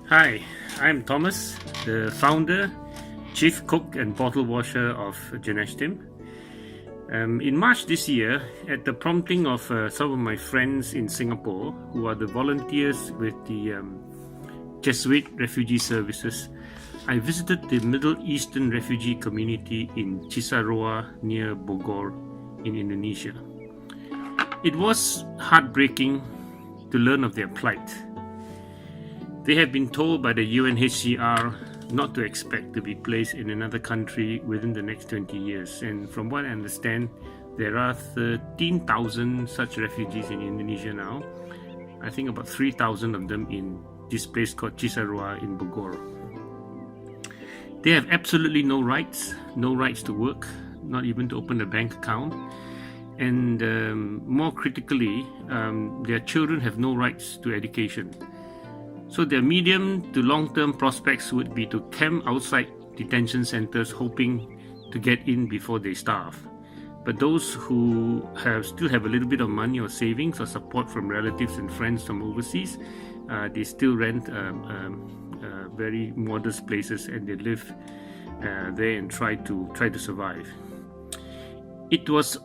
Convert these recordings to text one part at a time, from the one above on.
Hi, I'm Thomas, the founder, chief cook and bottle washer of Janeshtim. In March this year, at the prompting of some of my friends in Singapore, who are the volunteers with the Jesuit Refugee Services, I visited the Middle Eastern refugee community in Cisarua near Bogor in Indonesia. It was heartbreaking to learn of their plight. They have been told by the UNHCR not to expect to be placed in another country within the next 20 years. And from what I understand, there are 13,000 such refugees in Indonesia now. I think about 3,000 of them in this place called Cisarua in Bogor. They have absolutely no rights to work, not even to open a bank account. And more critically, their children have no rights to education. So their medium to long-term prospects would be to camp outside detention centers hoping to get in before they starve. But those who still have a little bit of money or savings or support from relatives and friends from overseas, they still rent very modest places and they live there and try to survive. It was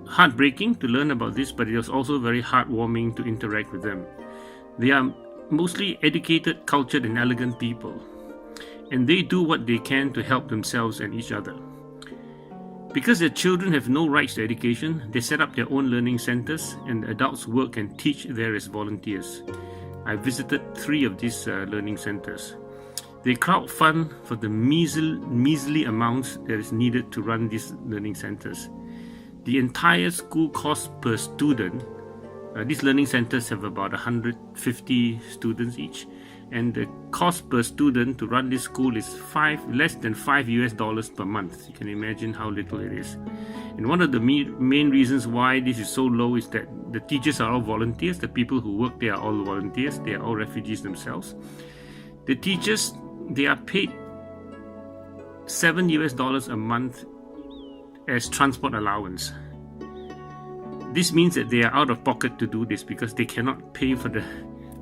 heartbreaking to learn about this, but it was also very heartwarming to interact with them. They are mostly educated, cultured, and elegant people, and they do what they can to help themselves and each other. Because their children have no rights to education, they set up their own learning centers, and the adults work and teach there as volunteers. I visited 3 of these learning centers. They crowdfund for the measly amounts that is needed to run these learning centers. The entire school cost per student. These learning centers have about 150 students each, and the cost per student to run this school is less than $5 per month. You can imagine how little it is. And one of the main reasons why this is so low is that the teachers are all volunteers. The people who work there are all volunteers. They are all refugees themselves. The teachers, they are paid $7 a month as transport allowance. This means that they are out of pocket to do this because they cannot pay for the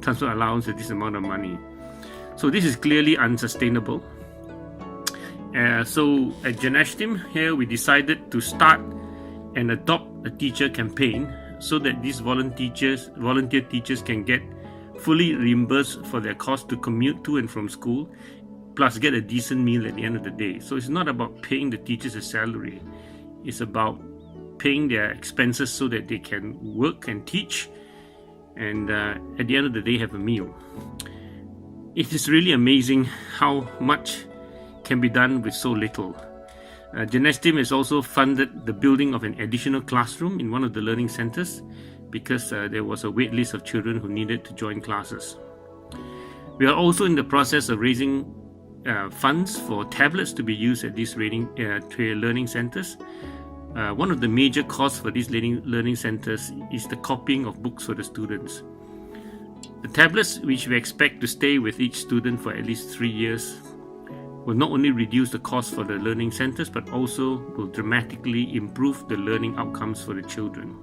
transport allowance at this amount of money. So this is clearly unsustainable. So at Janeshtim here, we decided to start and adopt a teacher campaign so that these volunteer teachers can get fully reimbursed for their cost to commute to and from school, plus get a decent meal at the end of the day. So it's not about paying the teachers a salary. It's about paying their expenses so that they can work and teach, and at the end of the day have a meal. It is really amazing how much can be done with so little. Janeshtim has also funded the building of an additional classroom in one of the learning centers because there was a wait list of children who needed to join classes. We are also in the process of raising funds for tablets to be used at these learning centers. One of the major costs for these learning centers is the copying of books for the students. The tablets, which we expect to stay with each student for at least 3 years, will not only reduce the cost for the learning centers, but also will dramatically improve the learning outcomes for the children.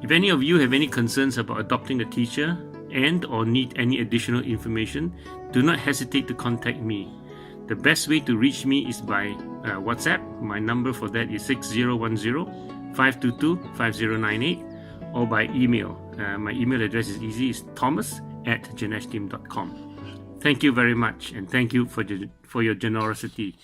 If any of you have any concerns about adopting a teacher and/or need any additional information, do not hesitate to contact me. The best way to reach me is by WhatsApp. My number for that is 6010-522-5098, or by email. My email address is easy. It's thomas@janeshtim.com. Thank you very much, and thank you for your generosity.